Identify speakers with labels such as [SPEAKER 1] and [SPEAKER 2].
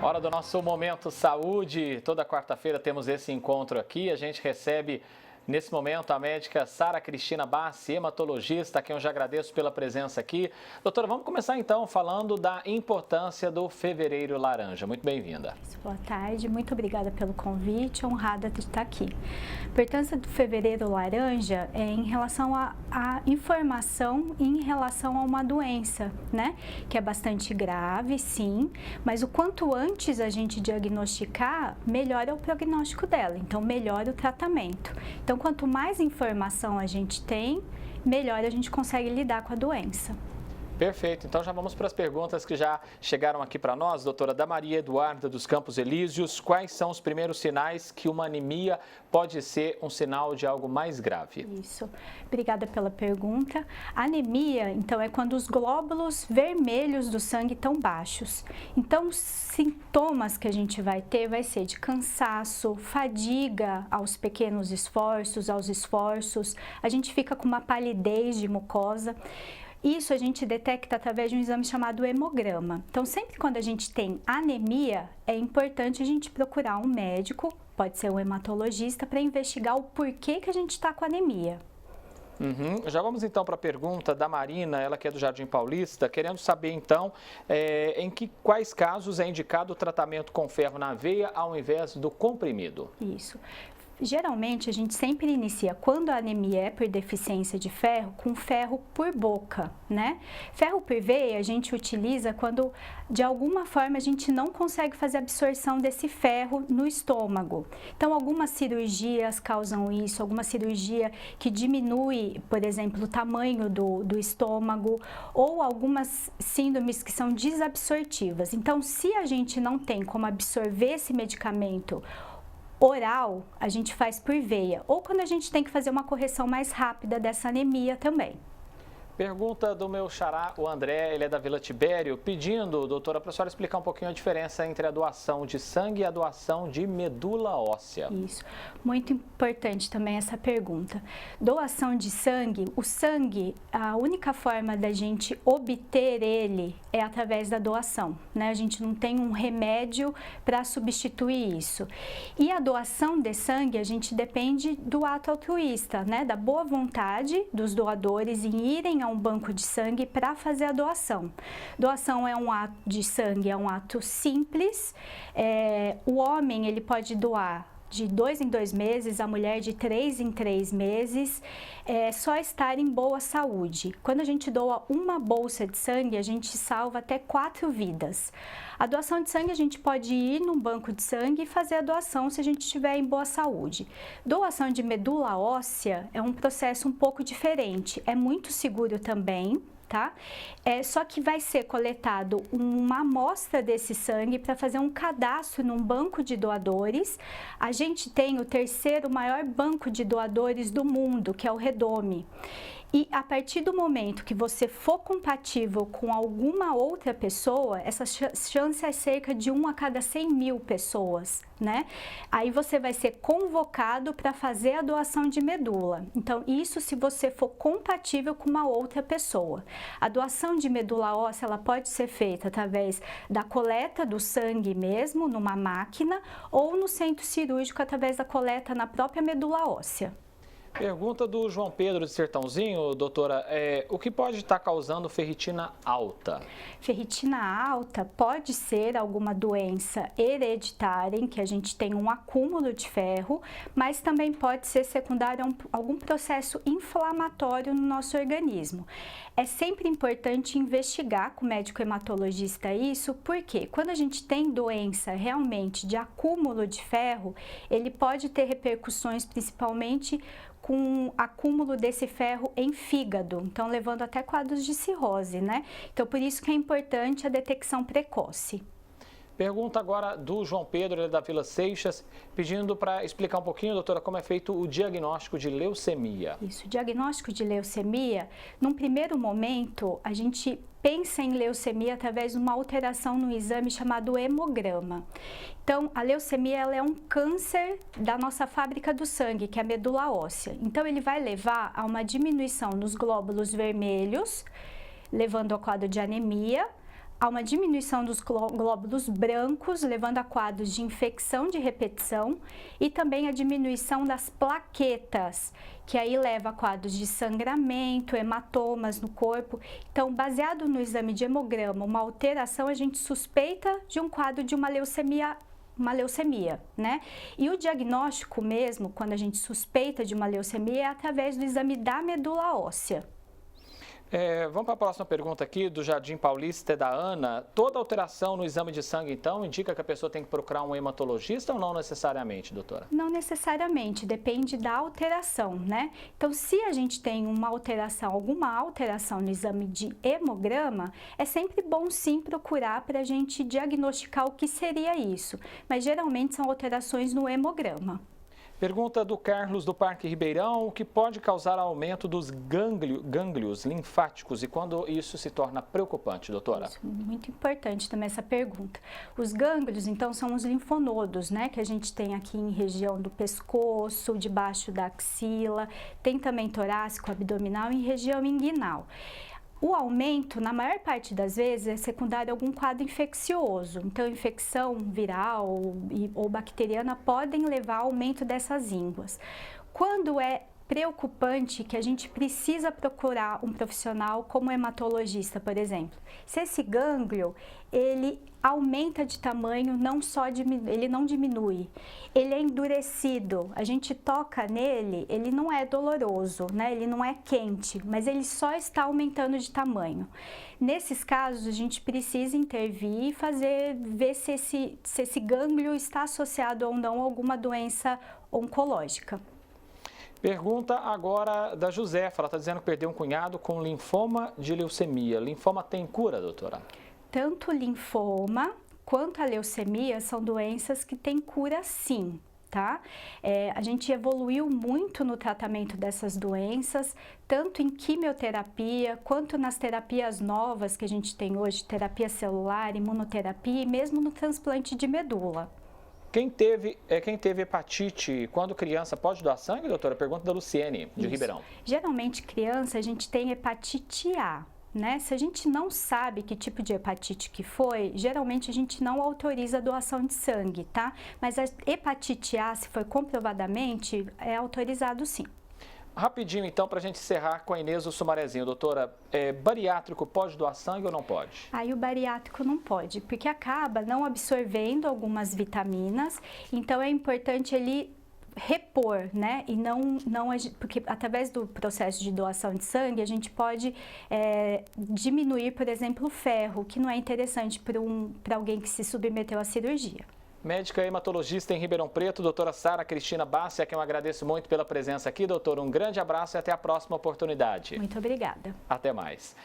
[SPEAKER 1] Hora do nosso Momento Saúde. Toda quarta-feira temos esse encontro aqui. A gente recebe, nesse momento, a médica Sara Cristina Bassi, hematologista, a quem eu já agradeço pela presença aqui. Doutora, vamos começar então falando da importância do Fevereiro Laranja. Muito bem-vinda.
[SPEAKER 2] Boa tarde, muito obrigada pelo convite, honrada de estar aqui. A importância do Fevereiro Laranja é em relação à informação em relação a uma doença, né? Que é bastante grave, sim, mas o quanto antes a gente diagnosticar, melhor é o prognóstico dela, então melhor o tratamento. Então, quanto mais informação a gente tem, melhor a gente consegue lidar com a doença.
[SPEAKER 1] Perfeito, então já vamos para as perguntas que já chegaram aqui para nós, doutora. Da Maria Eduarda dos Campos Elíseos, quais são os primeiros sinais que uma anemia pode ser um sinal de algo mais grave?
[SPEAKER 2] Isso, obrigada pela pergunta. A anemia, então, é quando os glóbulos vermelhos do sangue estão baixos. Então, os sintomas que a gente vai ter vai ser de cansaço, fadiga aos pequenos esforços, a gente fica com uma palidez de mucosa. Isso a gente detecta através de um exame chamado hemograma. Então, sempre quando a gente tem anemia, é importante a gente procurar um médico, pode ser um hematologista, para investigar o porquê que a gente está com anemia.
[SPEAKER 1] Já vamos então para a pergunta da Marina, ela que é do Jardim Paulista, querendo saber então quais casos é indicado o tratamento com ferro na veia ao invés do comprimido.
[SPEAKER 2] Isso. Geralmente, a gente sempre inicia, quando a anemia é por deficiência de ferro, com ferro por boca, né? Ferro por veia a gente utiliza quando, de alguma forma, a gente não consegue fazer absorção desse ferro no estômago. Então, algumas cirurgias causam isso, alguma cirurgia que diminui, por exemplo, o tamanho do estômago, ou algumas síndromes que são desabsortivas. Então, se a gente não tem como absorver esse medicamento oral, a gente faz por veia, ou quando a gente tem que fazer uma correção mais rápida dessa anemia também.
[SPEAKER 1] Pergunta do meu xará, o André, ele é da Vila Tibério, pedindo, doutora, para a senhora explicar um pouquinho a diferença entre a doação de sangue e a doação de medula óssea.
[SPEAKER 2] Isso, muito importante também essa pergunta. Doação de sangue, o sangue, a única forma da gente obter ele é através da doação, né? A gente não tem um remédio para substituir isso. E a doação de sangue, a gente depende do ato altruísta, né? Da boa vontade dos doadores em irem a um banco de sangue para fazer a doação. Doação é um ato de sangue, é um ato simples. O homem, ele pode doar de 2 em 2 meses, a mulher de 3 em 3 meses, só estar em boa saúde. Quando a gente doa uma bolsa de sangue, a gente salva até 4 vidas. A doação de sangue, a gente pode ir num banco de sangue e fazer a doação se a gente estiver em boa saúde. Doação de medula óssea é um processo um pouco diferente, é muito seguro também, tá? Só que vai ser coletado uma amostra desse sangue para fazer um cadastro num banco de doadores. A gente tem o 3º maior banco de doadores do mundo, que é o Redome. E a partir do momento que você for compatível com alguma outra pessoa, essa chance é cerca de 1 a cada 100 mil pessoas, né? Aí você vai ser convocado para fazer a doação de medula. Então, isso se você for compatível com uma outra pessoa. A doação de medula óssea, ela pode ser feita através da coleta do sangue mesmo, numa máquina, ou no centro cirúrgico, através da coleta na própria medula óssea.
[SPEAKER 1] Pergunta do João Pedro de Sertãozinho, doutora, o que pode estar causando ferritina alta?
[SPEAKER 2] Ferritina alta pode ser alguma doença hereditária em que a gente tem um acúmulo de ferro, mas também pode ser secundário a algum processo inflamatório no nosso organismo. É sempre importante investigar com o médico hematologista isso, porque quando a gente tem doença realmente de acúmulo de ferro, ele pode ter repercussões principalmente com acúmulo desse ferro em fígado, então levando até quadros de cirrose, né? Então, por isso que é importante a detecção precoce.
[SPEAKER 1] Pergunta agora do João Pedro, ele é da Vila Seixas, pedindo para explicar um pouquinho, doutora, como é feito o diagnóstico de leucemia.
[SPEAKER 2] Isso, o diagnóstico de leucemia, num primeiro momento, a gente pensa em leucemia através de uma alteração no exame chamado hemograma. Então, a leucemia ela é um câncer da nossa fábrica do sangue, que é a medula óssea. Então, ele vai levar a uma diminuição nos glóbulos vermelhos, levando ao quadro de anemia, há uma diminuição dos glóbulos brancos, levando a quadros de infecção de repetição e também a diminuição das plaquetas, que aí leva a quadros de sangramento, hematomas no corpo. Então, baseado no exame de hemograma, uma alteração, a gente suspeita de um quadro de uma leucemia, né? E o diagnóstico mesmo, quando a gente suspeita de uma leucemia, é através do exame da medula óssea.
[SPEAKER 1] Vamos para a próxima pergunta aqui, do Jardim Paulista, é da Ana. Toda alteração no exame de sangue, então, indica que a pessoa tem que procurar um hematologista ou não necessariamente, doutora?
[SPEAKER 2] Não necessariamente, depende da alteração, né? Então, se a gente tem uma alteração, alguma alteração no exame de hemograma, é sempre bom sim procurar para a gente diagnosticar o que seria isso. Mas geralmente são alterações no hemograma.
[SPEAKER 1] Pergunta do Carlos do Parque Ribeirão, o que pode causar aumento dos gânglios linfáticos e quando isso se torna preocupante, doutora?
[SPEAKER 2] Isso, muito importante também essa pergunta. Os gânglios, então, são os linfonodos, né, que a gente tem aqui em região do pescoço, debaixo da axila, tem também torácico, abdominal e em região inguinal. O aumento, na maior parte das vezes, é secundário a algum quadro infeccioso. Então, infecção viral ou bacteriana podem levar ao aumento dessas ínguas. Quando é preocupante, que a gente precisa procurar um profissional como hematologista, por exemplo. Se esse gânglio, ele aumenta de tamanho, ele não diminui, ele é endurecido, a gente toca nele, ele não é doloroso, né? Ele não é quente, mas ele só está aumentando de tamanho. Nesses casos, a gente precisa intervir e ver se esse gânglio está associado ou não a alguma doença oncológica.
[SPEAKER 1] Pergunta agora da Josefa, ela está dizendo que perdeu um cunhado com linfoma de leucemia. Linfoma tem cura, doutora?
[SPEAKER 2] Tanto linfoma quanto a leucemia são doenças que têm cura sim, tá? A gente evoluiu muito no tratamento dessas doenças, tanto em quimioterapia, quanto nas terapias novas que a gente tem hoje, terapia celular, imunoterapia e mesmo no transplante de medula.
[SPEAKER 1] Quem teve hepatite quando criança pode doar sangue, doutora? Pergunta da Luciene, de Ribeirão.
[SPEAKER 2] Geralmente, criança, a gente tem hepatite A, né? Se a gente não sabe que tipo de hepatite que foi, geralmente a gente não autoriza a doação de sangue, tá? Mas a hepatite A, se foi comprovadamente, é autorizado sim.
[SPEAKER 1] Rapidinho, então, para a gente encerrar com a Inês o Sumarezinho. Doutora, bariátrico pode doar sangue ou não pode?
[SPEAKER 2] Aí o bariátrico não pode, porque acaba não absorvendo algumas vitaminas, então é importante ele repor, né? E porque através do processo de doação de sangue, a gente pode diminuir, por exemplo, o ferro, que não é interessante para alguém que se submeteu à cirurgia.
[SPEAKER 1] Médica hematologista em Ribeirão Preto, doutora Sara Cristina Bassi, a quem eu agradeço muito pela presença aqui. Doutora, um grande abraço e até a próxima oportunidade.
[SPEAKER 2] Muito obrigada.
[SPEAKER 1] Até mais.